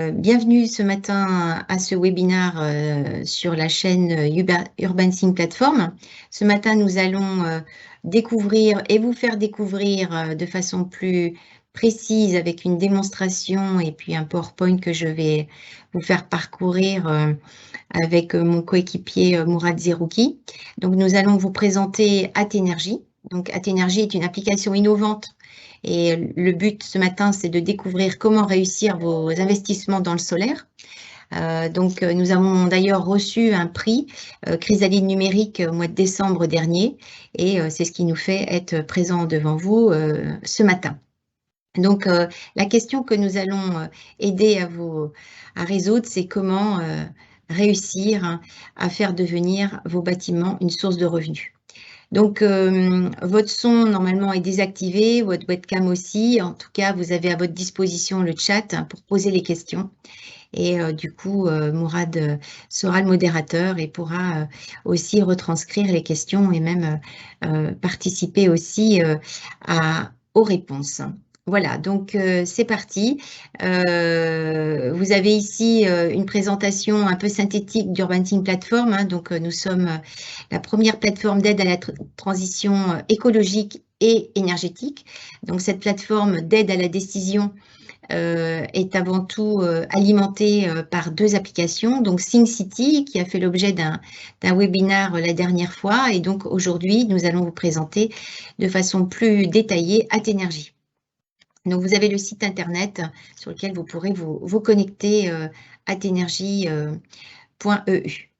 Bienvenue ce matin à ce webinaire sur la chaîne UrbanSync Platform. Ce matin, nous allons découvrir et vous faire découvrir de façon plus précise avec une démonstration et puis un PowerPoint que je vais vous faire parcourir avec mon coéquipier Mourad Zerouki. Donc, nous allons vous présenter Atenergy. Donc, Atenergy est une application innovante. Et le but ce matin, c'est de découvrir comment réussir vos investissements dans le solaire. Nous avons d'ailleurs reçu un prix Chrysalide numérique au mois de décembre dernier et c'est ce qui nous fait être présents devant vous ce matin. Donc, la question que nous allons aider à résoudre, c'est comment réussir à faire devenir vos bâtiments une source de revenus. Donc, votre son, normalement, est désactivé, votre webcam aussi. En tout cas, vous avez à votre disposition le chat pour poser les questions. Et du coup, Mourad sera le modérateur et pourra aussi retranscrire les questions et même participer aussi aux réponses. Voilà, donc c'est parti. Vous avez ici une présentation un peu synthétique d'UrbanSync Platform. Donc, nous sommes la première plateforme d'aide à la transition écologique et énergétique. Donc, cette plateforme d'aide à la décision est avant tout alimentée par deux applications. Donc, SyncCity, qui a fait l'objet d'un webinaire la dernière fois. Et donc, aujourd'hui, nous allons vous présenter de façon plus détaillée Atenergy. Donc, vous avez le site internet sur lequel vous pourrez vous connecter atenergy.eu.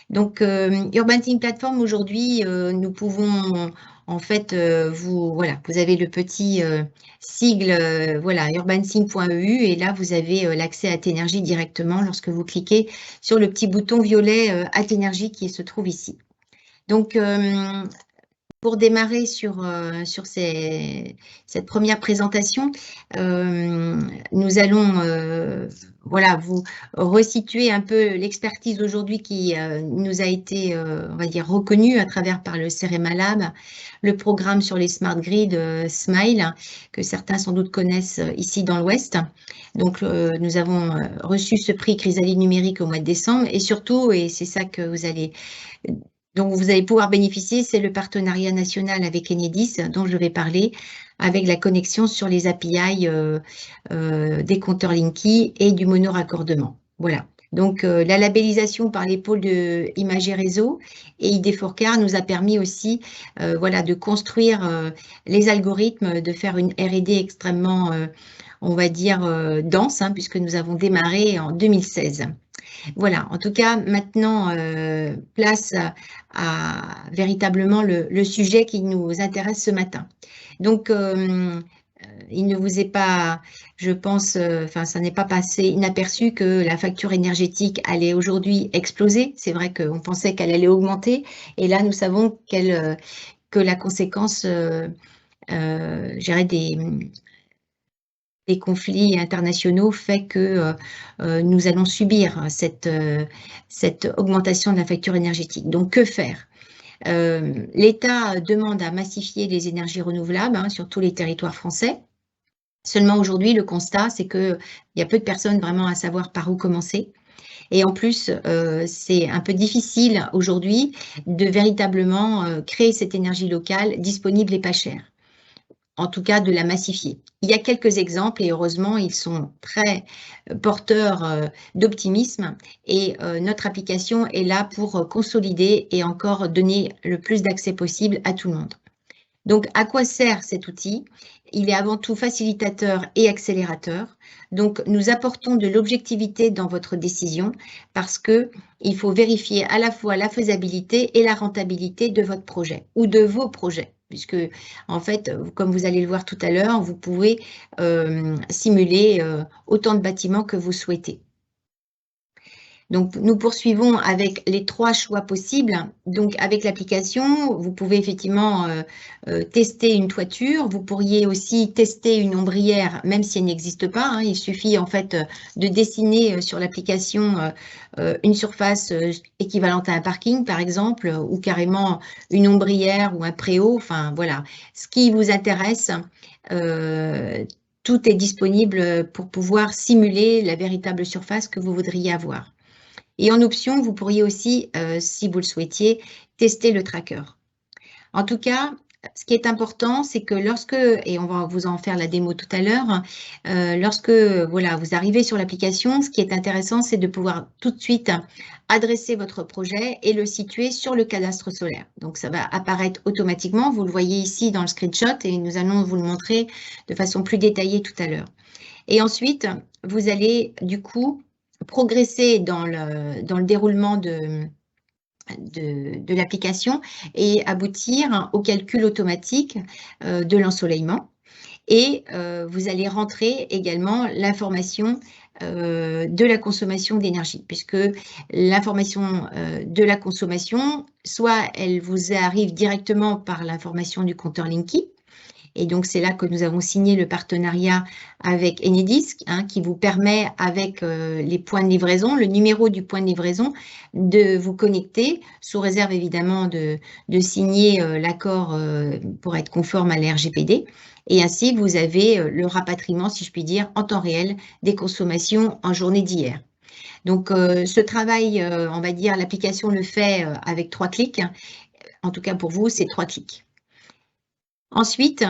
Donc, UrbanSync Platform, aujourd'hui, nous pouvons en fait vous avez le petit sigle urbansync.eu et là, vous avez l'accès à Atenergy directement lorsque vous cliquez sur le petit bouton violet Atenergy qui se trouve ici. Donc, pour démarrer sur cette première présentation, nous allons vous resituer un peu l'expertise aujourd'hui qui nous a été, on va dire, reconnue à travers par le CEREMA Lab, le programme sur les smart grids SMILE, que certains sans doute connaissent ici dans l'Ouest. Donc, nous avons reçu ce prix Chrysalide numérique au mois de décembre et surtout, et c'est ça que dont vous allez pouvoir bénéficier, c'est le partenariat national avec Enedis, dont je vais parler, avec la connexion sur les API des compteurs Linky et du monoraccordement. Voilà. Donc, la labellisation par les pôles de Imagé Réseau et ID4Car nous a permis aussi de construire les algorithmes, de faire une R&D extrêmement, on va dire, dense, puisque nous avons démarré en 2016. Voilà, en tout cas, maintenant, place à véritablement le sujet qui nous intéresse ce matin. Donc, il ne vous est pas, je pense, ça n'est pas passé inaperçu que la facture énergétique allait aujourd'hui exploser. C'est vrai qu'on pensait qu'elle allait augmenter et là, nous savons que la conséquence, des conflits internationaux fait que nous allons subir cette augmentation de la facture énergétique. Donc, que faire? L'État demande à massifier les énergies renouvelables sur tous les territoires français. Seulement aujourd'hui, le constat, c'est qu'il y a peu de personnes vraiment à savoir par où commencer. Et en plus, c'est un peu difficile aujourd'hui de véritablement créer cette énergie locale disponible et pas chère. En tout cas de la massifier. Il y a quelques exemples et heureusement, ils sont très porteurs d'optimisme et notre application est là pour consolider et encore donner le plus d'accès possible à tout le monde. Donc, à quoi sert cet outil? Il est avant tout facilitateur et accélérateur. Donc, nous apportons de l'objectivité dans votre décision parce qu'il faut vérifier à la fois la faisabilité et la rentabilité de votre projet ou de vos projets. Puisque, en fait, comme vous allez le voir tout à l'heure, vous pouvez simuler autant de bâtiments que vous souhaitez. Donc, nous poursuivons avec les trois choix possibles. Donc, avec l'application, vous pouvez effectivement tester une toiture. Vous pourriez aussi tester une ombrière, même si elle n'existe pas. Il suffit en fait de dessiner sur l'application une surface équivalente à un parking, par exemple, ou carrément une ombrière ou un préau. Enfin, voilà, ce qui vous intéresse. tout est disponible pour pouvoir simuler la véritable surface que vous voudriez avoir. Et en option, vous pourriez aussi, si vous le souhaitiez, tester le tracker. En tout cas, ce qui est important, c'est que lorsque, et on va vous en faire la démo tout à l'heure, lorsque voilà, vous arrivez sur l'application, ce qui est intéressant, c'est de pouvoir tout de suite adresser votre projet et le situer sur le cadastre solaire. Donc, ça va apparaître automatiquement. Vous le voyez ici dans le screenshot et nous allons vous le montrer de façon plus détaillée tout à l'heure. Et ensuite, vous allez du coup progresser dans le déroulement de l'application et aboutir au calcul automatique de l'ensoleillement. Et vous allez rentrer également l'information de la consommation d'énergie, puisque l'information de la consommation, soit elle vous arrive directement par l'information du compteur Linky, et donc, c'est là que nous avons signé le partenariat avec Enedis, qui vous permet, avec les points de livraison, le numéro du point de livraison, de vous connecter, sous réserve évidemment de signer l'accord pour être conforme à l'RGPD. Et ainsi, vous avez le rapatriement, si je puis dire, en temps réel des consommations en journée d'hier. Donc, ce travail, on va dire, l'application le fait avec 3 clics. En tout cas, pour vous, c'est 3 clics. Ensuite,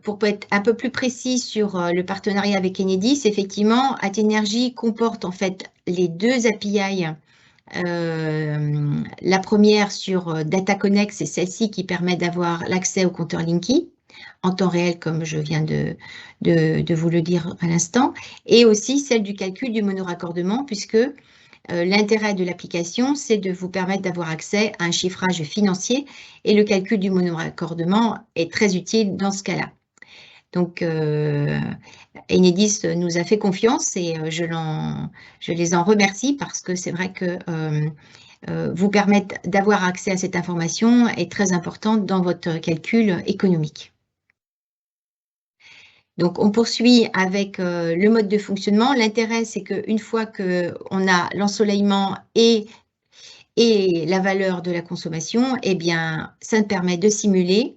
pour être un peu plus précis sur le partenariat avec Enedis, effectivement, Atenergy comporte en fait les 2 API. La première sur Data Connect, c'est celle-ci qui permet d'avoir l'accès au compteur Linky en temps réel, comme je viens de vous le dire à l'instant, et aussi celle du calcul du monoraccordement, puisque l'intérêt de l'application, c'est de vous permettre d'avoir accès à un chiffrage financier et le calcul du monoraccordement est très utile dans ce cas-là. Donc, Enedis nous a fait confiance et je les en remercie parce que c'est vrai que vous permettre d'avoir accès à cette information est très importante dans votre calcul économique. Donc, on poursuit avec le mode de fonctionnement. L'intérêt, c'est qu'une fois qu'on a l'ensoleillement et la valeur de la consommation, eh bien, ça permet de simuler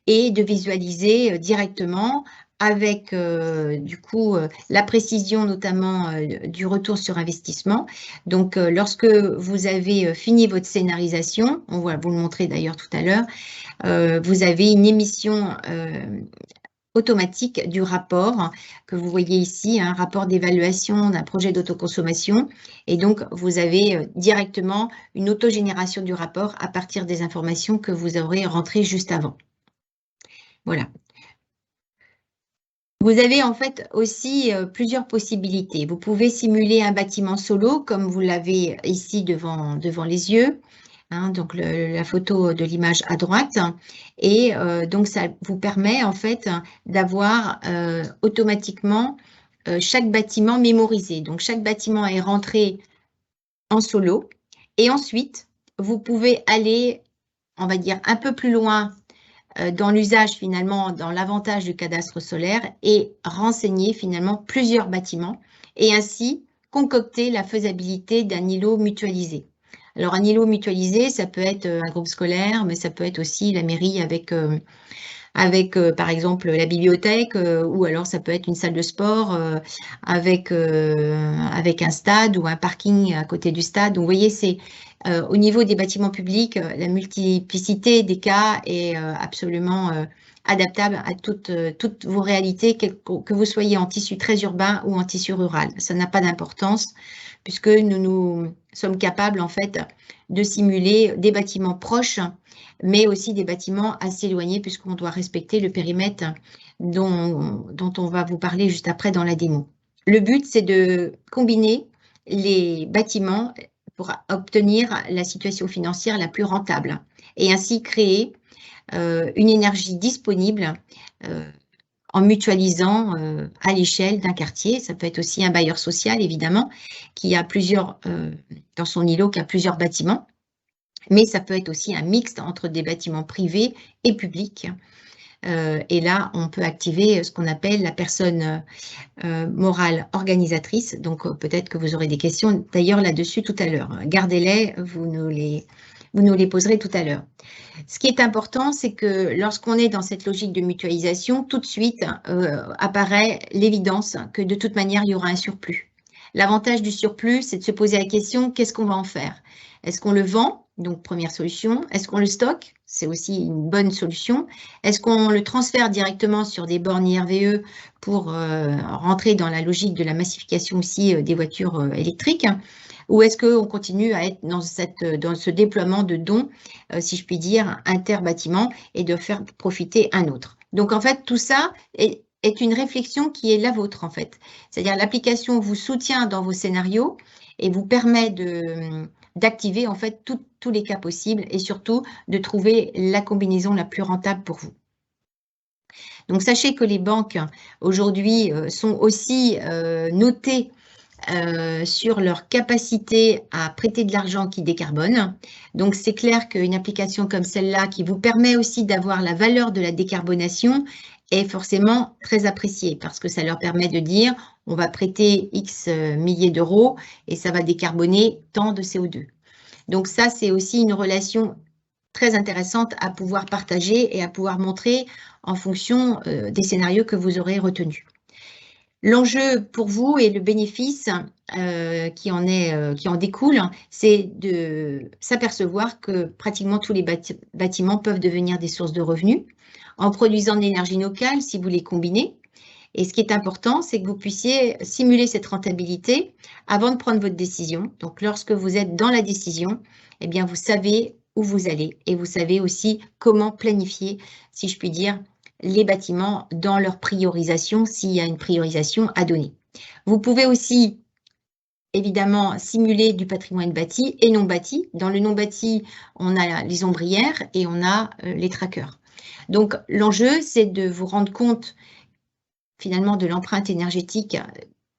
et de visualiser directement avec du coup la précision notamment du retour sur investissement. Donc, lorsque vous avez fini votre scénarisation, on va vous le montrer d'ailleurs tout à l'heure, vous avez une émission automatique du rapport que vous voyez ici, un rapport d'évaluation d'un projet d'autoconsommation. Et donc, vous avez directement une autogénération du rapport à partir des informations que vous aurez rentrées juste avant. Voilà. Vous avez en fait aussi plusieurs possibilités. Vous pouvez simuler un bâtiment solo, comme vous l'avez ici devant les yeux. Donc la photo de l'image à droite, et donc ça vous permet en fait d'avoir automatiquement chaque bâtiment mémorisé. Donc chaque bâtiment est rentré en solo et ensuite vous pouvez aller, on va dire, un peu plus loin dans l'usage finalement, dans l'avantage du cadastre solaire et renseigner finalement plusieurs bâtiments et ainsi concocter la faisabilité d'un îlot mutualisé. Alors, un îlot mutualisé, ça peut être un groupe scolaire, mais ça peut être aussi la mairie avec par exemple, la bibliothèque, ou alors ça peut être une salle de sport avec un stade ou un parking à côté du stade. Donc, vous voyez, c'est au niveau des bâtiments publics, la multiplicité des cas est absolument adaptable à toutes vos réalités, que vous soyez en tissu très urbain ou en tissu rural. Ça n'a pas d'importance puisque nous sommes capables en fait de simuler des bâtiments proches, mais aussi des bâtiments assez éloignés puisqu'on doit respecter le périmètre dont on va vous parler juste après dans la démo. Le but, c'est de combiner les bâtiments pour obtenir la situation financière la plus rentable et ainsi créer une énergie disponible en mutualisant à l'échelle d'un quartier. Ça peut être aussi un bailleur social, évidemment, qui a plusieurs, dans son îlot, qui a plusieurs bâtiments, mais ça peut être aussi un mixte entre des bâtiments privés et publics. Et là, on peut activer ce qu'on appelle la personne morale organisatrice. Donc, peut-être que vous aurez des questions d'ailleurs là-dessus tout à l'heure. Gardez-les, vous Vous nous les poserez tout à l'heure. Ce qui est important, c'est que lorsqu'on est dans cette logique de mutualisation, tout de suite apparaît l'évidence que de toute manière, il y aura un surplus. L'avantage du surplus, c'est de se poser la question, qu'est-ce qu'on va en faire? Est-ce qu'on le vend? Donc, première solution. Est-ce qu'on le stocke? C'est aussi une bonne solution. Est-ce qu'on le transfère directement sur des bornes IRVE pour rentrer dans la logique de la massification aussi des voitures électriques? Ou est-ce qu'on continue à être dans ce déploiement de dons, si je puis dire, interbâtiments et de faire profiter un autre? Donc, en fait, tout ça est une réflexion qui est la vôtre, en fait. C'est-à-dire l'application vous soutient dans vos scénarios et vous permet d'activer, en fait, tous les cas possibles et surtout de trouver la combinaison la plus rentable pour vous. Donc, sachez que les banques, aujourd'hui, sont aussi notées sur leur capacité à prêter de l'argent qui décarbone. Donc, c'est clair qu'une application comme celle-là, qui vous permet aussi d'avoir la valeur de la décarbonation, est forcément très appréciée parce que ça leur permet de dire on va prêter X milliers d'euros et ça va décarboner tant de CO2. Donc, ça, c'est aussi une relation très intéressante à pouvoir partager et à pouvoir montrer en fonction des scénarios que vous aurez retenus. L'enjeu pour vous et le bénéfice qui en découle, c'est de s'apercevoir que pratiquement tous les bâtiments peuvent devenir des sources de revenus en produisant de l'énergie locale si vous les combinez. Et ce qui est important, c'est que vous puissiez simuler cette rentabilité avant de prendre votre décision. Donc, lorsque vous êtes dans la décision, eh bien, vous savez où vous allez et vous savez aussi comment planifier, si je puis dire, les bâtiments dans leur priorisation, s'il y a une priorisation à donner. Vous pouvez aussi, évidemment, simuler du patrimoine bâti et non bâti. Dans le non bâti, on a les ombrières et on a les trackers. Donc, l'enjeu, c'est de vous rendre compte finalement de l'empreinte énergétique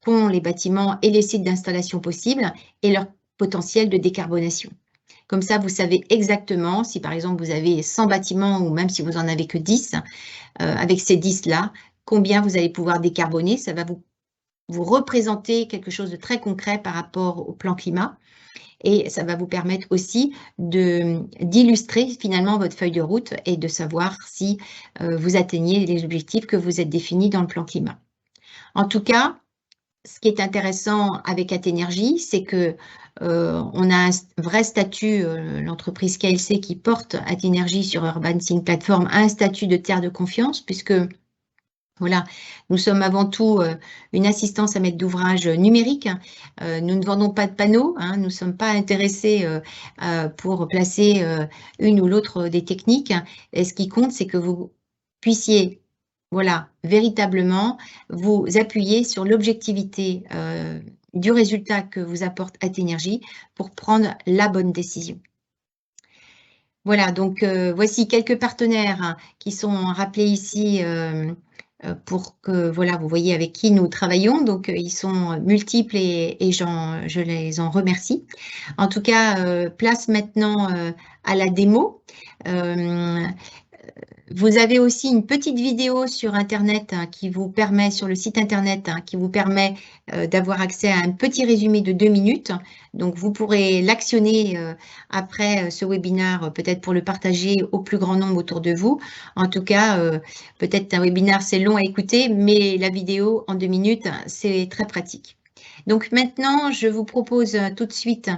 qu'ont les bâtiments et les sites d'installation possibles et leur potentiel de décarbonation. Comme ça, vous savez exactement si par exemple vous avez 100 bâtiments ou même si vous n'en avez que 10, avec ces 10-là, combien vous allez pouvoir décarboner. Ça va vous représenter quelque chose de très concret par rapport au plan climat. Et ça va vous permettre aussi d'illustrer finalement votre feuille de route et de savoir si vous atteignez les objectifs que vous êtes définis dans le plan climat. En tout cas, ce qui est intéressant avec Atenergy, c'est que on a un vrai statut, l'entreprise KLC qui porte Atenergy sur Urban Sync Platform a un statut de tiers de confiance puisque voilà, nous sommes avant tout une assistance à maître d'ouvrage numérique. Nous ne vendons pas de panneaux, hein, nous ne sommes pas intéressés pour placer une ou l'autre des techniques. Et ce qui compte, c'est que vous puissiez, voilà, véritablement vous appuyer sur l'objectivité du résultat que vous apporte Atenergy pour prendre la bonne décision. Voilà, donc voici quelques partenaires hein, qui sont rappelés ici pour que voilà, vous voyez avec qui nous travaillons. Donc, ils sont multiples et je les en remercie. En tout cas, place maintenant à la démo. Vous avez aussi une petite vidéo sur Internet hein, qui vous permet, sur le site Internet, hein, qui vous permet d'avoir accès à un petit résumé de 2 minutes. Donc, vous pourrez l'actionner après ce webinaire, peut-être pour le partager au plus grand nombre autour de vous. En tout cas, peut-être un webinaire, c'est long à écouter, mais la vidéo en 2 minutes, c'est très pratique. Donc, maintenant, je vous propose tout de suite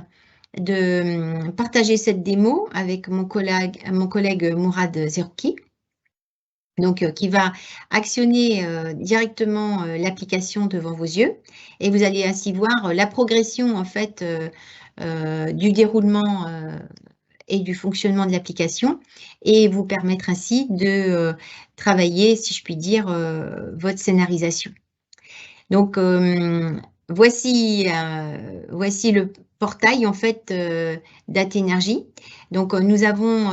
de partager cette démo avec mon collègue Mourad Zerouki. Donc, qui va actionner directement l'application devant vos yeux et vous allez ainsi voir la progression en fait du déroulement et du fonctionnement de l'application et vous permettre ainsi de travailler, si je puis dire, votre scénarisation. Donc, voici le portail en fait d'Atenergy. Donc, nous avons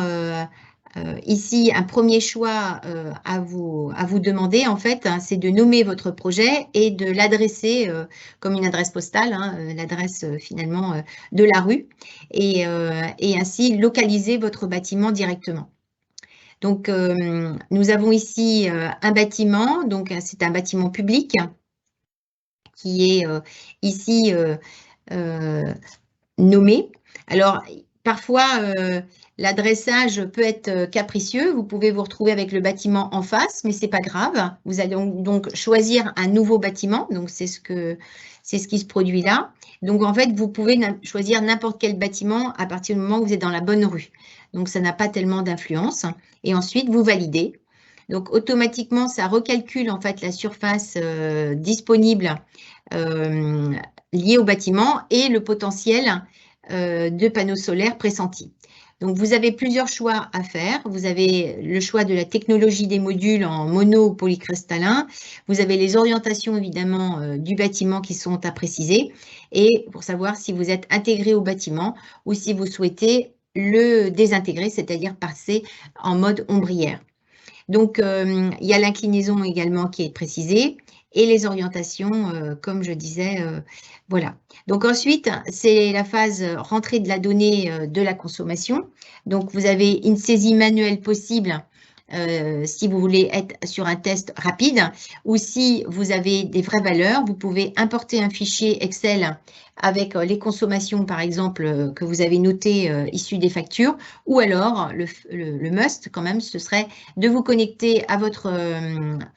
ici, un premier choix à vous demander, en fait, hein, c'est de nommer votre projet et de l'adresser comme une adresse postale, hein, l'adresse finalement de la rue, et ainsi localiser votre bâtiment directement. Donc, nous avons ici un bâtiment, donc c'est un bâtiment public qui est ici nommé. Alors, parfois, l'adressage peut être capricieux. Vous pouvez vous retrouver avec le bâtiment en face, mais ce n'est pas grave. Vous allez donc choisir un nouveau bâtiment. Donc, c'est ce qui se produit là. Donc, en fait, vous pouvez choisir n'importe quel bâtiment à partir du moment où vous êtes dans la bonne rue. Donc, ça n'a pas tellement d'influence. Et ensuite, vous validez. Donc, automatiquement, ça recalcule en fait la surface disponible liée au bâtiment et le potentiel de panneaux solaires pressentis. Donc, vous avez plusieurs choix à faire. Vous avez le choix de la technologie des modules en mono ou polycristallin. Vous avez les orientations, évidemment, du bâtiment qui sont à préciser. Et pour savoir si vous êtes intégré au bâtiment ou si vous souhaitez le désintégrer, c'est-à-dire passer en mode ombrière. Donc, il y a l'inclinaison également qui est précisée et les orientations, comme je disais, voilà. Donc ensuite, c'est la phase rentrée de la donnée de la consommation. Donc, vous avez une saisie manuelle possible si vous voulez être sur un test rapide ou si vous avez des vraies valeurs, vous pouvez importer un fichier Excel avec les consommations, par exemple, que vous avez notées issues des factures, ou alors le must quand même, ce serait de vous connecter à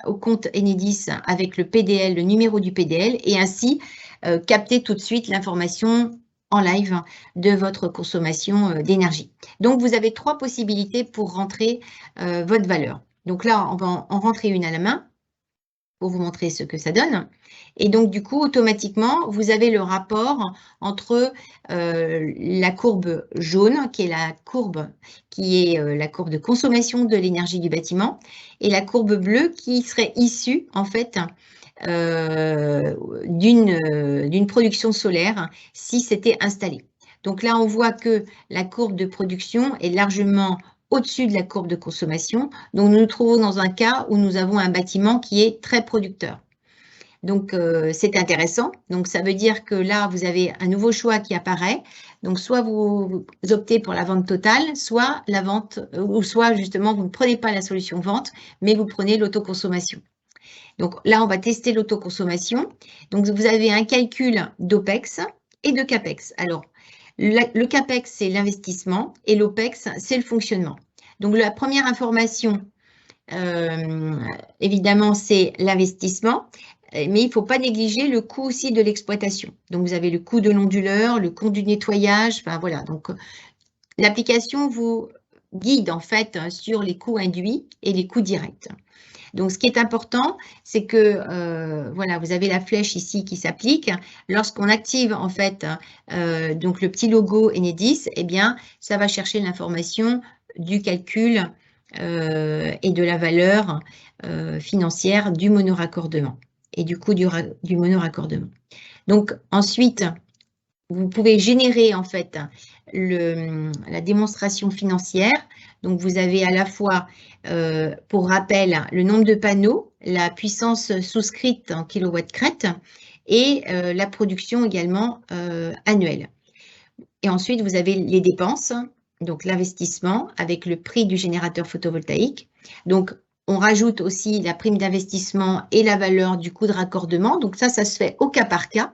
au compte Enedis avec le PDL, le numéro du PDL, et ainsi capter tout de suite l'information en live de votre consommation d'énergie. Donc, vous avez 3 possibilités pour rentrer votre valeur. Donc là, on va en rentrer une à la main pour vous montrer ce que ça donne. Et donc, du coup, automatiquement, vous avez le rapport entre la courbe jaune, qui est la courbe de consommation de l'énergie du bâtiment, et la courbe bleue qui serait issue, en fait, d'une production solaire si c'était installé. Donc là, on voit que la courbe de production est largement au-dessus de la courbe de consommation. Donc, nous nous trouvons dans un cas où nous avons un bâtiment qui est très producteur. Donc, c'est intéressant. Donc, ça veut dire que là, vous avez un nouveau choix qui apparaît. Donc, soit vous optez pour la vente totale, soit la vente, ou soit justement, vous ne prenez pas la solution vente, mais vous prenez l'autoconsommation. Donc là, on va tester l'autoconsommation. Donc, vous avez un calcul d'OPEX et de CAPEX. Alors, le CAPEX, c'est l'investissement et l'OPEX, c'est le fonctionnement. Donc, la première information, évidemment, c'est l'investissement, mais il ne faut pas négliger le coût aussi de l'exploitation. Donc, vous avez le coût de l'onduleur, le coût du nettoyage, enfin voilà. Donc, l'application vous guide en fait sur les coûts induits et les coûts directs. Donc, ce qui est important, c'est que voilà, vous avez la flèche ici qui s'applique. Lorsqu'on active en fait donc le petit logo Enedis, eh bien, ça va chercher l'information du calcul et de la valeur financière du monoraccordement et du coût du monoraccordement. Donc, ensuite, vous pouvez générer en fait la démonstration financière. Donc, vous avez à la fois, pour rappel, le nombre de panneaux, la puissance souscrite en kilowatts-crête et la production également annuelle. Et ensuite, vous avez les dépenses, donc l'investissement avec le prix du générateur photovoltaïque. Donc, on rajoute aussi la prime d'investissement et la valeur du coût de raccordement. Donc, ça se fait au cas par cas.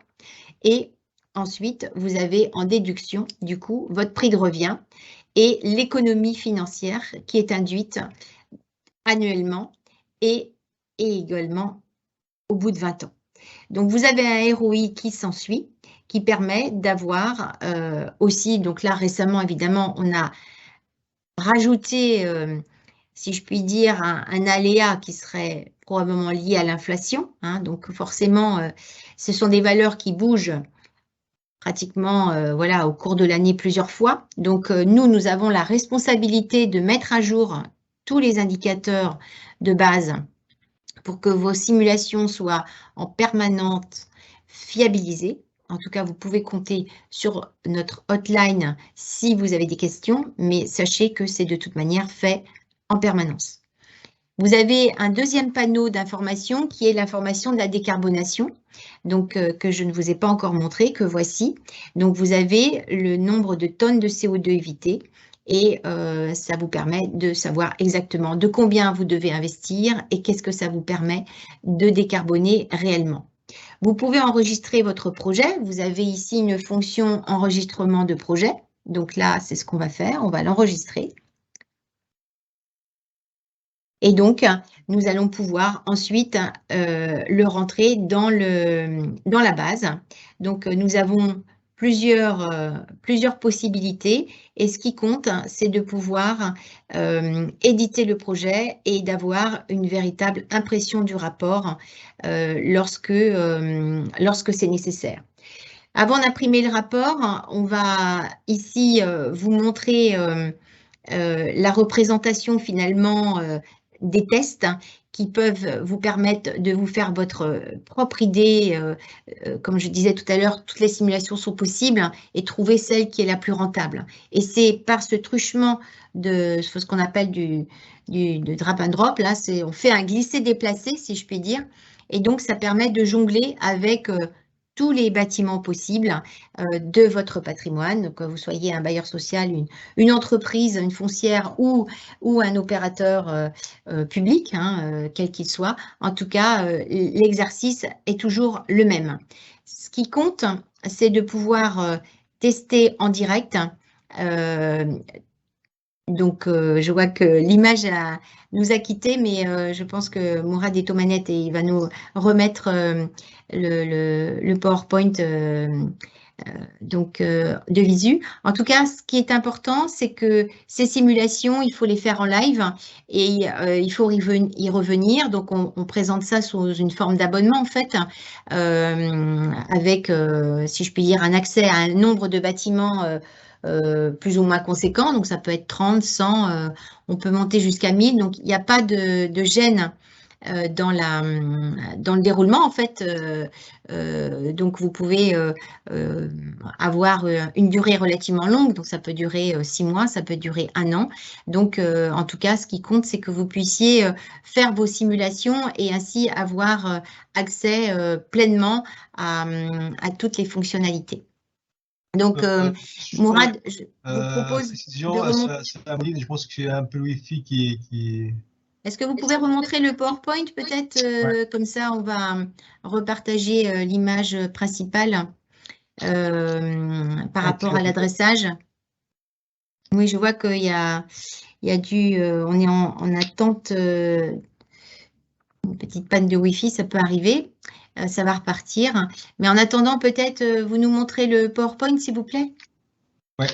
Et ensuite, vous avez en déduction, du coup, votre prix de revient et l'économie financière qui est induite annuellement et également au bout de 20 ans. Donc, vous avez un ROI qui s'ensuit, qui permet d'avoir aussi, donc là, récemment, évidemment, on a rajouté, si je puis dire, un aléa qui serait probablement lié à l'inflation. Hein, donc, forcément, ce sont des valeurs qui bougent pratiquement voilà, au cours de l'année plusieurs fois. Donc, nous avons la responsabilité de mettre à jour tous les indicateurs de base pour que vos simulations soient en permanente fiabilisées. En tout cas, vous pouvez compter sur notre hotline si vous avez des questions, mais sachez que c'est de toute manière fait en permanence. Vous avez un deuxième panneau d'information qui est l'information de la décarbonation, donc que je ne vous ai pas encore montré, que voici. Donc, vous avez le nombre de tonnes de CO2 évitées et ça vous permet de savoir exactement de combien vous devez investir et qu'est-ce que ça vous permet de décarboner réellement. Vous pouvez enregistrer votre projet. Vous avez ici une fonction enregistrement de projet. Donc là, c'est ce qu'on va faire, on va l'enregistrer. Et donc, nous allons pouvoir ensuite le rentrer dans la base. Donc, nous avons plusieurs possibilités. Et ce qui compte, c'est de pouvoir éditer le projet et d'avoir une véritable impression du rapport lorsque c'est nécessaire. Avant d'imprimer le rapport, on va ici vous montrer la représentation finalement des tests qui peuvent vous permettre de vous faire votre propre idée. Comme je disais tout à l'heure, toutes les simulations sont possibles et trouver celle qui est la plus rentable. Et c'est par ce truchement de ce qu'on appelle de drag and drop, là, on fait un glisser-déplacer, si je puis dire. Et donc, ça permet de jongler avec tous les bâtiments possibles de votre patrimoine, donc que vous soyez un bailleur social, une entreprise, une foncière ou un opérateur public, quel qu'il soit. En tout cas, l'exercice est toujours le même. Ce qui compte, c'est de pouvoir tester en direct. Donc, je vois que l'image nous a quittés, mais je pense que Mourad est aux manettes et il va nous remettre le PowerPoint de visu. En tout cas, ce qui est important, c'est que ces simulations, il faut les faire en live et il faut y revenir. Donc, on présente ça sous une forme d'abonnement, en fait, avec, si je puis dire, un accès à un nombre de bâtiments plus ou moins conséquent, donc ça peut être 30, 100, on peut monter jusqu'à 1000, donc il n'y a pas de gêne dans le déroulement en fait, donc vous pouvez avoir une durée relativement longue, donc ça peut durer 6 mois, ça peut durer 1 an, donc en tout cas ce qui compte c'est que vous puissiez faire vos simulations et ainsi avoir accès pleinement à toutes les fonctionnalités. Donc, Mourad, je vous propose précision, de remonter. je pense que c'est un peu le Wi-Fi qui... Est-ce que vous pouvez remontrer le PowerPoint peut-être Ouais. comme ça, on va repartager l'image principale par rapport à l'adressage. Oui, je vois qu'il y a on est en attente, une petite panne de Wi-Fi, ça peut arriver. Ça va repartir. Mais en attendant, peut-être vous nous montrez le PowerPoint, s'il vous plaît. Ouais.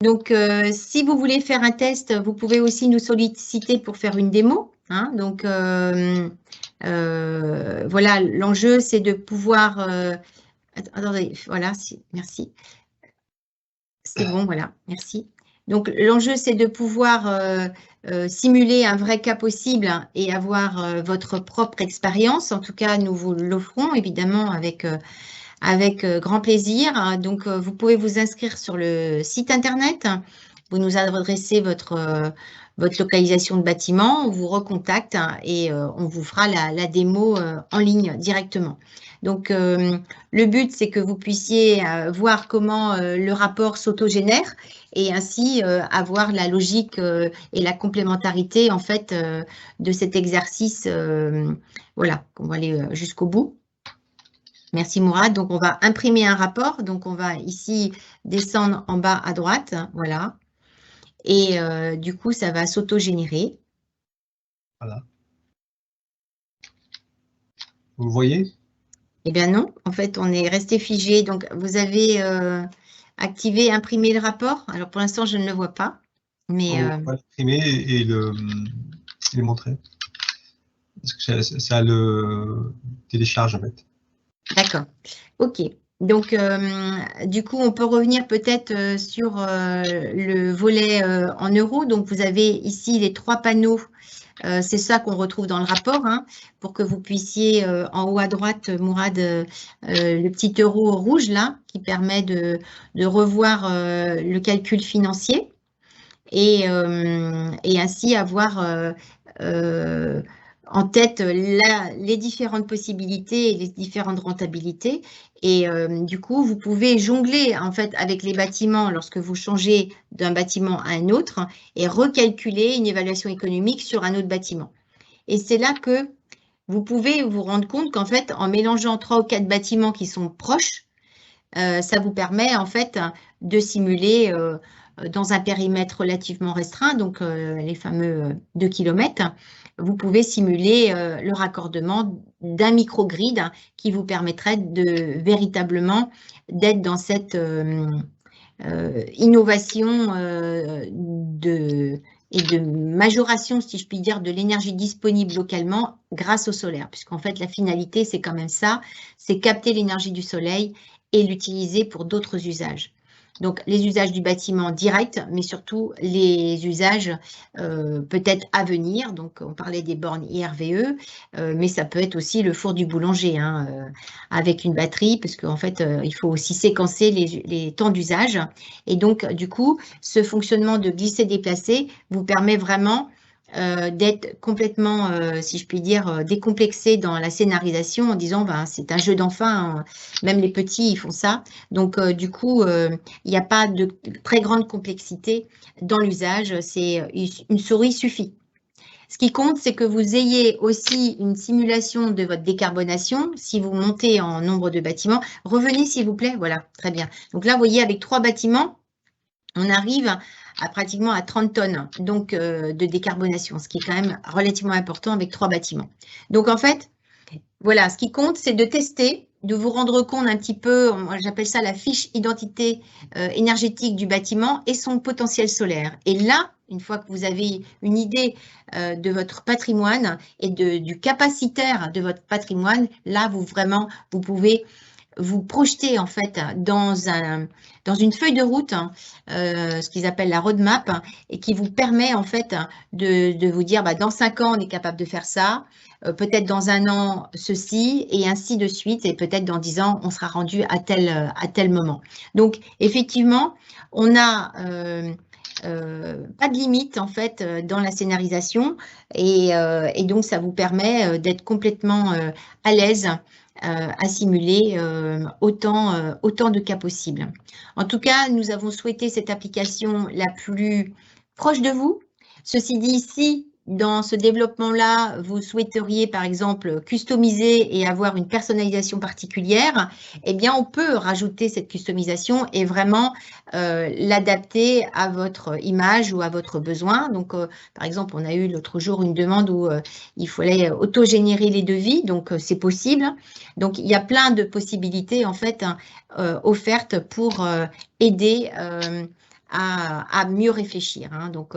Donc, si vous voulez faire un test, vous pouvez aussi nous solliciter pour faire une démo. Donc, voilà, l'enjeu, c'est de pouvoir… attendez, voilà, merci. C'est bon, voilà, merci. Donc, l'enjeu, c'est de pouvoir simuler un vrai cas possible et avoir votre propre expérience. En tout cas, nous vous l'offrons, évidemment, avec grand plaisir. Donc, vous pouvez vous inscrire sur le site internet. Vous nous adressez votre localisation de bâtiment, on vous recontacte et on vous fera la démo en ligne directement. Donc, le but, c'est que vous puissiez voir comment le rapport s'autogénère et ainsi avoir la logique et la complémentarité en fait de cet exercice. Voilà, on va aller jusqu'au bout. Merci Mourad. Donc, on va imprimer un rapport. Donc, on va ici descendre en bas à droite. Voilà. Et du coup, ça va s'auto-générer. Voilà. Vous voyez? Eh bien non, en fait, on est resté figé. Donc, vous avez activé, imprimé le rapport. Alors, pour l'instant, je ne le vois pas. Mais, On va l'imprimer et le montrer. Parce que ça le télécharge en fait. D'accord. OK. Donc, du coup, on peut revenir peut-être sur le volet en euros. Donc, vous avez ici les 3 panneaux. C'est ça qu'on retrouve dans le rapport, pour que vous puissiez, en haut à droite, Mourad, le petit euro rouge là, qui permet de revoir le calcul financier et ainsi avoir en tête les différentes possibilités et les différentes rentabilités. Et du coup, vous pouvez jongler en fait avec les bâtiments lorsque vous changez d'un bâtiment à un autre et recalculer une évaluation économique sur un autre bâtiment. Et c'est là que vous pouvez vous rendre compte qu'en fait, en mélangeant 3 ou 4 bâtiments qui sont proches, ça vous permet en fait de simuler dans un périmètre relativement restreint, donc les fameux 2 km, vous pouvez simuler le raccordement d'un microgrid qui vous permettrait de véritablement d'être dans cette innovation et de majoration, si je puis dire, de l'énergie disponible localement grâce au solaire, puisqu'en fait la finalité c'est quand même ça, c'est capter l'énergie du soleil et l'utiliser pour d'autres usages. Donc les usages du bâtiment direct, mais surtout les usages peut-être à venir. Donc on parlait des bornes IRVE, mais ça peut être aussi le four du boulanger avec une batterie, parce qu'en fait il faut aussi séquencer les temps d'usage. Et donc du coup, ce fonctionnement de glisser-déplacer vous permet vraiment d'être complètement, si je puis dire, décomplexé dans la scénarisation en disant ben, c'est un jeu d'enfant, hein. Même les petits ils font ça. Donc du coup, il n'y a pas de très grande complexité dans l'usage, c'est une souris suffit. Ce qui compte, c'est que vous ayez aussi une simulation de votre décarbonation. Si vous montez en nombre de bâtiments, revenez s'il vous plaît, voilà, très bien. Donc là, vous voyez, avec 3 bâtiments, on arrive à pratiquement à 30 tonnes donc, de décarbonation, ce qui est quand même relativement important avec 3 bâtiments. Donc en fait, voilà, ce qui compte, c'est de tester, de vous rendre compte un petit peu, moi j'appelle ça la fiche identité énergétique du bâtiment et son potentiel solaire. Et là, une fois que vous avez une idée de votre patrimoine et du capacitaire de votre patrimoine, là, vous pouvez vous projeter en fait dans une feuille de route, ce qu'ils appellent la roadmap, et qui vous permet en fait de vous dire bah, dans 5 ans on est capable de faire ça, peut-être dans 1 an ceci et ainsi de suite, et peut-être dans 10 ans on sera rendu à tel moment. Donc effectivement on a pas de limite en fait dans la scénarisation et donc ça vous permet d'être complètement à l'aise à simuler autant de cas possibles. En tout cas, nous avons souhaité cette application la plus proche de vous. Ceci dit, si dans ce développement-là, vous souhaiteriez par exemple customiser et avoir une personnalisation particulière, eh bien on peut rajouter cette customisation et vraiment l'adapter à votre image ou à votre besoin. Donc par exemple, on a eu l'autre jour une demande où il fallait auto-générer les devis, donc c'est possible. Donc il y a plein de possibilités en fait offertes pour aider à mieux réfléchir. Donc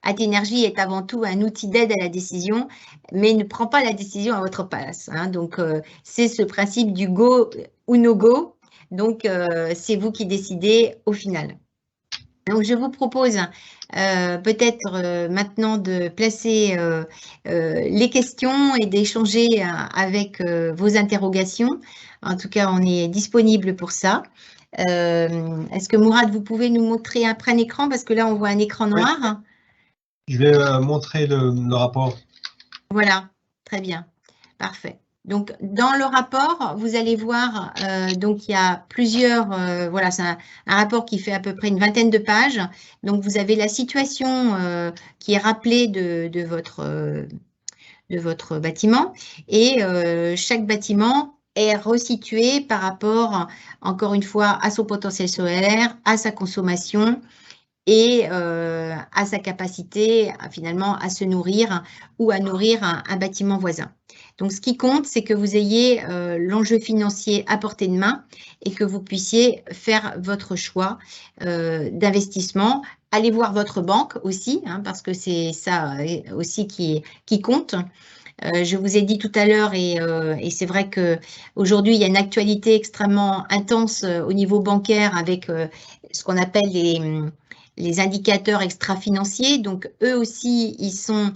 Atenergy est avant tout un outil d'aide à la décision, mais ne prend pas la décision à votre place. Donc, c'est ce principe du go ou no go. Donc, c'est vous qui décidez au final. Donc, je vous propose peut-être maintenant de placer les questions et d'échanger avec vos interrogations. En tout cas, on est disponible pour ça. Est-ce que Mourad, vous pouvez nous montrer un écran parce que là, on voit un écran noir. Oui. Je vais montrer le rapport. Voilà, très bien, parfait. Donc, dans le rapport, vous allez voir, donc il y a plusieurs, voilà, c'est un rapport qui fait à peu près une vingtaine de pages. Donc, vous avez la situation qui est rappelée de votre bâtiment et chaque bâtiment est resitué par rapport, encore une fois, à son potentiel solaire, à sa consommation, et à sa capacité finalement à se nourrir ou à nourrir un bâtiment voisin. Donc, ce qui compte, c'est que vous ayez l'enjeu financier à portée de main et que vous puissiez faire votre choix d'investissement. Allez voir votre banque aussi, parce que c'est ça aussi qui compte. Je vous ai dit tout à l'heure, et c'est vrai qu'aujourd'hui, il y a une actualité extrêmement intense au niveau bancaire avec ce qu'on appelle les indicateurs extra-financiers. Donc, eux aussi, ils sont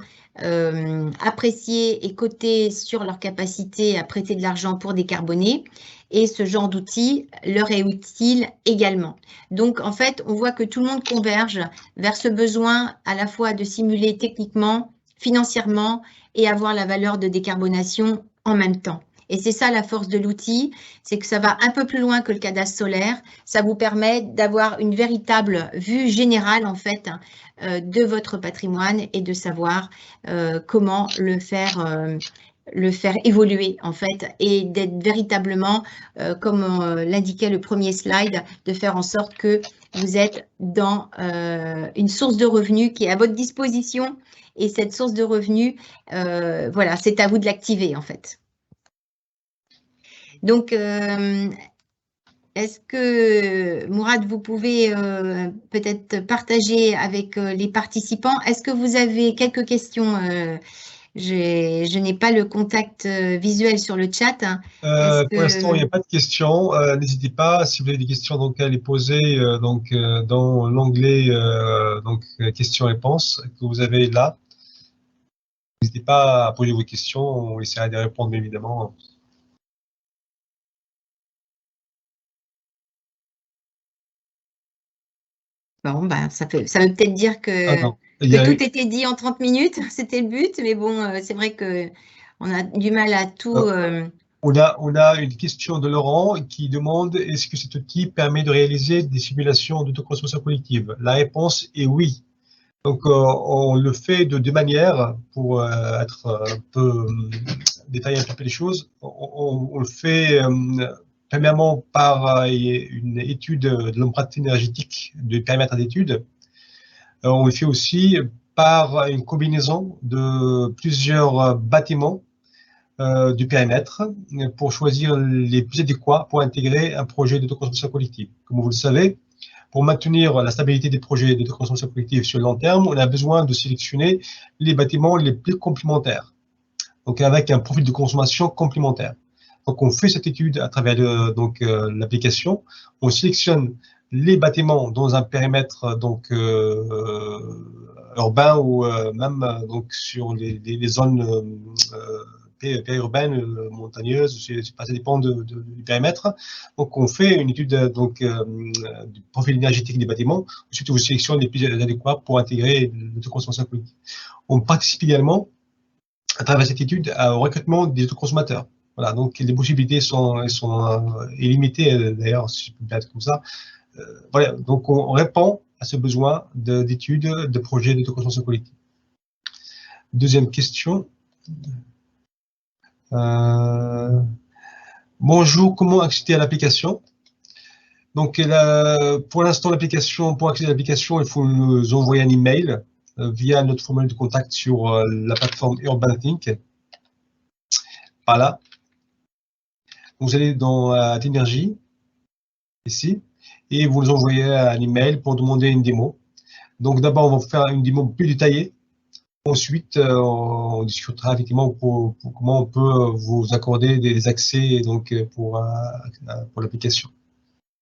appréciés et cotés sur leur capacité à prêter de l'argent pour décarboner. Et ce genre d'outil leur est utile également. Donc, en fait, on voit que tout le monde converge vers ce besoin à la fois de simuler techniquement, financièrement et avoir la valeur de décarbonation en même temps. Et c'est ça la force de l'outil, c'est que ça va un peu plus loin que le cadastre solaire. Ça vous permet d'avoir une véritable vue générale en fait de votre patrimoine et de savoir comment le faire le faire évoluer en fait et d'être véritablement, comme l'indiquait le premier slide, de faire en sorte que vous êtes dans une source de revenus qui est à votre disposition et cette source de revenus, voilà, c'est à vous de l'activer en fait. Donc, est-ce que, Mourad, vous pouvez peut-être partager avec les participants? Est-ce que vous avez quelques questions? Je n'ai pas le contact visuel sur le chat. Pour l'instant, il n'y a pas de questions. N'hésitez pas, si vous avez des questions, donc, à les poser dans l'onglet questions-réponses que vous avez là. N'hésitez pas à poser vos questions, on essaiera de répondre, bien évidemment. Bon, ben, ça veut peut-être dire que, tout était dit en 30 minutes, c'était le but, mais bon, c'est vrai qu'on a du mal à tout… On a une question de Laurent qui demande: est-ce que cet outil permet de réaliser des simulations d'autoconsommation collective? La réponse est oui. Donc, on le fait de deux manières pour être un peu détailler un peu les choses. On le fait premièrement par une étude de l'empreinte énergétique du périmètre d'étude. On le fait aussi par une combinaison de plusieurs bâtiments du périmètre pour choisir les plus adéquats pour intégrer un projet d'autoconsommation collective. Comme vous le savez, pour maintenir la stabilité des projets d'autoconsommation collective sur le long terme, on a besoin de sélectionner les bâtiments les plus complémentaires, donc avec un profil de consommation complémentaire. Donc on fait cette étude à travers l'application, on sélectionne les bâtiments dans un périmètre urbain ou même donc sur les zones périurbaines, montagneuses, ça dépend du périmètre. Donc on fait une étude du profil énergétique des bâtiments. Ensuite, on sélectionne les plus adéquats pour intégrer l'autoconsommation collective. On participe également à travers cette étude au recrutement des autoconsommateurs. Voilà, donc les possibilités sont illimitées, d'ailleurs, si je peux me permettre comme ça. Voilà, donc on répond à ce besoin d'études, de projets d'autoconsommation collective. Deuxième question. Bonjour, comment accéder à l'application? Donc, pour l'instant, pour accéder à l'application, il faut nous envoyer un email via notre formulaire de contact sur la plateforme UrbanThink. Voilà. Vous allez dans l'énergie, ici, et vous nous envoyez un email pour demander une démo. Donc, d'abord, on va faire une démo plus détaillée. Ensuite, on discutera effectivement pour comment on peut vous accorder des accès donc, pour l'application.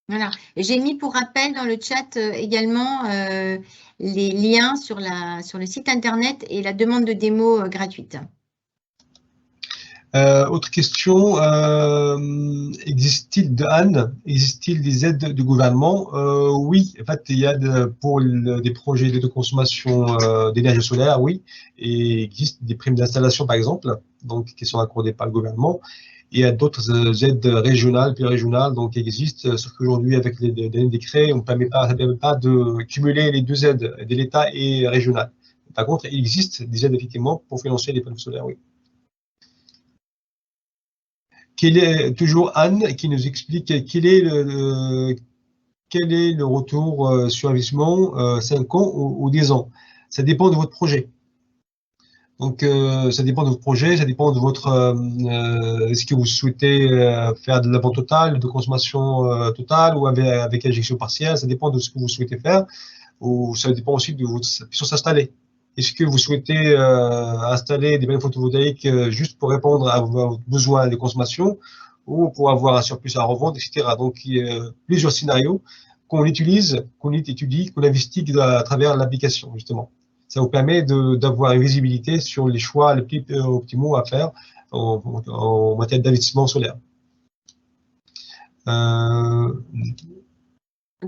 Voilà. J'ai mis pour rappel dans le chat également les liens sur le site internet et la demande de démo gratuite. Autre question, existe-t-il des aides du gouvernement? Oui, en fait, il y a pour des projets de consommation d'énergie solaire, oui, et il existe des primes d'installation, par exemple, donc qui sont accordées par le gouvernement. Il y a d'autres aides régionales, plus régionales, donc qui existent, sauf qu'aujourd'hui, avec les derniers décrets, ça ne permet pas de cumuler les deux aides, de l'État et régionales. Par contre, il existe des aides, effectivement, pour financer les panneaux solaires, oui. Toujours Anne qui nous explique quel est le retour sur investissement 5 ans ou 10 ans. Ça dépend de votre projet. Donc, ça dépend de votre projet, ça dépend de votre… est-ce que vous souhaitez faire de la vente totale, de consommation totale ou avec injection partielle, ça dépend de ce que vous souhaitez faire, ou ça dépend aussi de votre puissance installée. Est-ce que vous souhaitez installer des panneaux photovoltaïques juste pour répondre à vos besoins de consommation ou pour avoir un surplus à revendre, etc. Donc, il y a plusieurs scénarios qu'on utilise, qu'on étudie, qu'on investigue à travers l'application, justement. Ça vous permet d'avoir une visibilité sur les choix les plus optimaux à faire en matière d'investissement solaire. En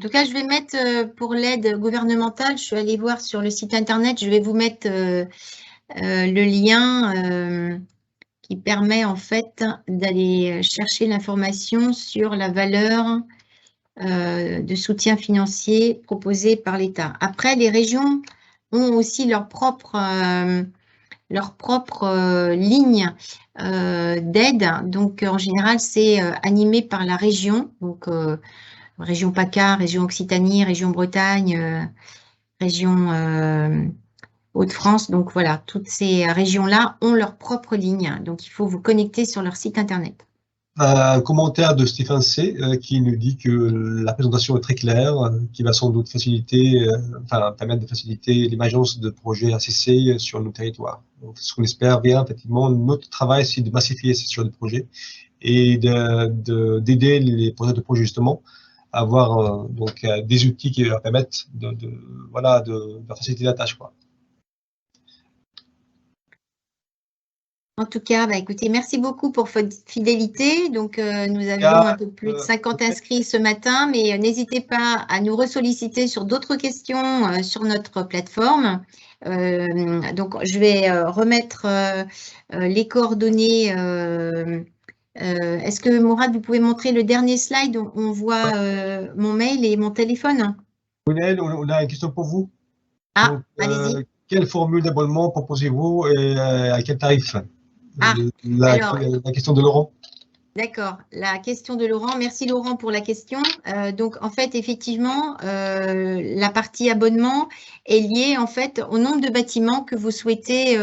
tout cas, je vais mettre pour l'aide gouvernementale, je suis allée voir sur le site internet, je vais vous mettre le lien qui permet en fait d'aller chercher l'information sur la valeur de soutien financier proposé par l'État. Après, les régions ont aussi leur propre leur propre ligne d'aide. Donc, en général, c'est animé par la région, donc région PACA, région Occitanie, région Bretagne, région Hauts-de-France. Donc, voilà, toutes ces régions-là ont leur propre ligne. Donc, il faut vous connecter sur leur site internet. Un commentaire de Stéphane C qui nous dit que la présentation est très claire, qui va sans doute faciliter, enfin permettre de faciliter l'émergence de projets ACC sur nos territoires. Donc, ce qu'on espère bien, effectivement, notre travail, c'est de massifier ces sur des projets et d'aider les porteurs de projets justement à avoir donc des outils qui leur permettent voilà, de faciliter la tâche, quoi. En tout cas, bah, écoutez, merci beaucoup pour votre fidélité. Donc, nous avions un peu plus de 50 inscrits ce matin, mais n'hésitez pas à nous ressolliciter sur d'autres questions sur notre plateforme. Donc, je vais remettre les coordonnées. Est-ce que, Mourad, vous pouvez montrer le dernier slide où on voit mon mail et mon téléphone? Brunel, on a une question pour vous. Ah, Donc, allez-y. quelle formule d'abonnement proposez-vous et à quel tarif? Ah, alors, La question de Laurent. d'accord, la question de Laurent. Merci Laurent pour la question. Donc en fait, effectivement, la partie abonnement est liée en fait au nombre de bâtiments que vous souhaitez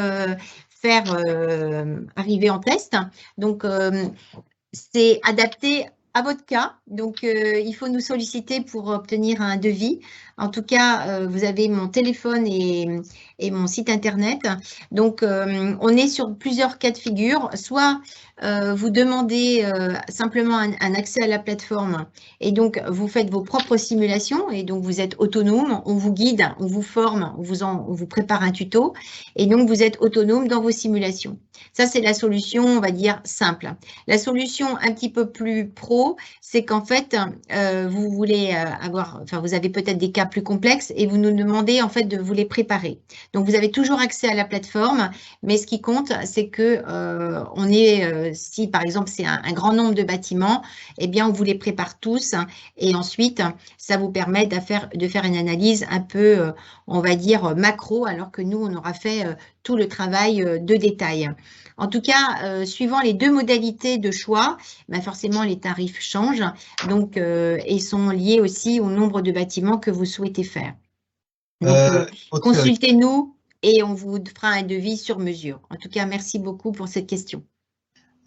faire arriver en test. Donc c'est adapté à votre cas. Donc il faut nous solliciter pour obtenir un devis. En tout cas, vous avez mon téléphone et mon site internet. Donc on est sur plusieurs cas de figure. Soit vous demandez simplement un accès à la plateforme et donc vous faites vos propres simulations et donc vous êtes autonome, on vous guide, on vous forme, on vous prépare un tuto et donc vous êtes autonome dans vos simulations. Ça, c'est la solution, on va dire, simple. La solution un petit peu plus pro, c'est qu'en fait, vous voulez vous avez peut-être des cas plus complexes et vous nous demandez en fait de vous les préparer. Donc, vous avez toujours accès à la plateforme, mais ce qui compte, c'est que si par exemple c'est un grand nombre de bâtiments, eh bien on vous les prépare tous et ensuite ça vous permet de faire une analyse un peu, on va dire macro, alors que nous on aura fait tout le travail de détail. En tout cas, suivant les deux modalités de choix, ben forcément les tarifs changent, donc et sont liés aussi au nombre de bâtiments que vous souhaitez faire. Donc consultez-nous et on vous fera un devis sur mesure. En tout cas, merci beaucoup pour cette question.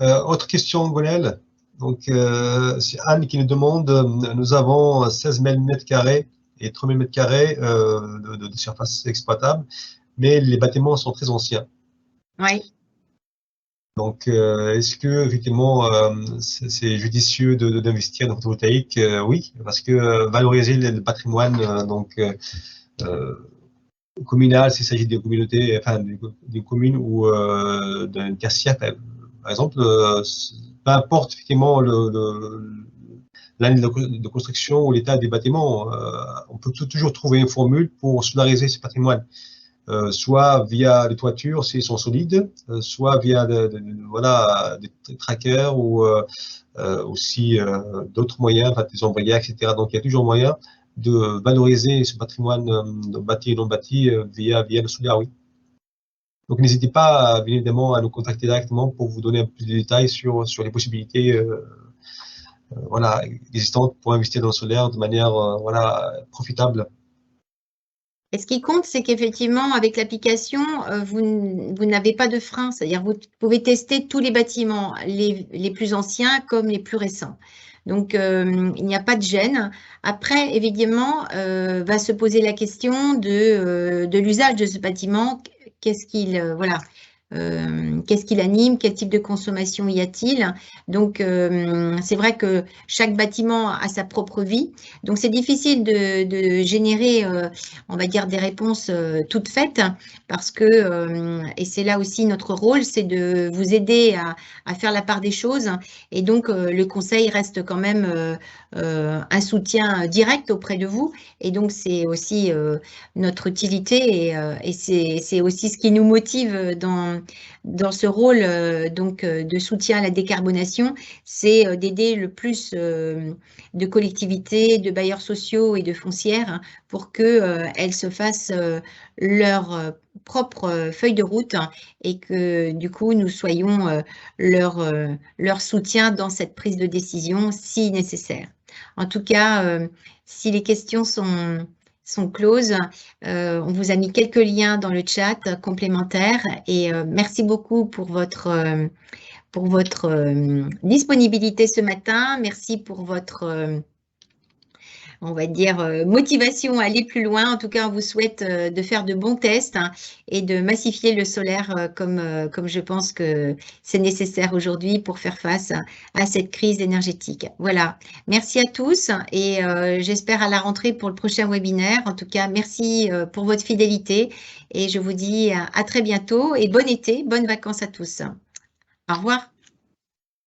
Autre question, Gonel. Donc, c'est Anne qui nous demande, nous avons 16 000 m² et 3 000 m² de surface exploitable, mais les bâtiments sont très anciens. Oui. Donc, est-ce que effectivement c'est judicieux d'investir dans le photovoltaïque? Oui, parce que valoriser le patrimoine communal, s'il s'agit des communautés, enfin des communes ou d'un tertiaire, par exemple, peu importe effectivement l'année de construction ou l'état des bâtiments, on peut toujours trouver une formule pour solariser ce patrimoine. Soit via les toitures s'ils sont solides, soit via voilà, des trackers ou aussi d'autres moyens, enfin, des ombrières, etc. Donc il y a toujours moyen de valoriser ce patrimoine bâti et non bâti via le solaire, oui. Donc n'hésitez pas évidemment à nous contacter directement pour vous donner un peu plus de détails sur les possibilités voilà, existantes pour investir dans le solaire de manière voilà, profitable. Et ce qui compte, c'est qu'effectivement, avec l'application, vous n'avez pas de frein. C'est-à-dire vous pouvez tester tous les bâtiments, les plus anciens comme les plus récents. Donc, il n'y a pas de gêne. Après, évidemment, va se poser la question de l'usage de ce bâtiment. Qu'est-ce qu'il qu'est-ce qu'il anime, quel type de consommation y a-t-il? Donc, c'est vrai que chaque bâtiment a sa propre vie. Donc, c'est difficile de générer, on va dire, des réponses toutes faites parce que, et c'est là aussi notre rôle, c'est de vous aider à faire la part des choses. Et donc, le conseil reste quand même un soutien direct auprès de vous. Et donc, c'est aussi notre utilité et c'est aussi ce qui nous motive dans ce rôle donc de soutien à la décarbonation, c'est d'aider le plus de collectivités, de bailleurs sociaux et de foncières pour qu'elles se fassent leur propre feuille de route et que du coup nous soyons leur soutien dans cette prise de décision si nécessaire. En tout cas, si les questions sont closes, on vous a mis quelques liens dans le chat complémentaires et merci beaucoup pour votre disponibilité ce matin. Merci pour votre on va dire, motivation à aller plus loin. En tout cas, on vous souhaite de faire de bons tests et de massifier le solaire comme je pense que c'est nécessaire aujourd'hui pour faire face à cette crise énergétique. Voilà, merci à tous et j'espère à la rentrée pour le prochain webinaire. En tout cas, merci pour votre fidélité et je vous dis à très bientôt et bon été, bonnes vacances à tous. Au revoir.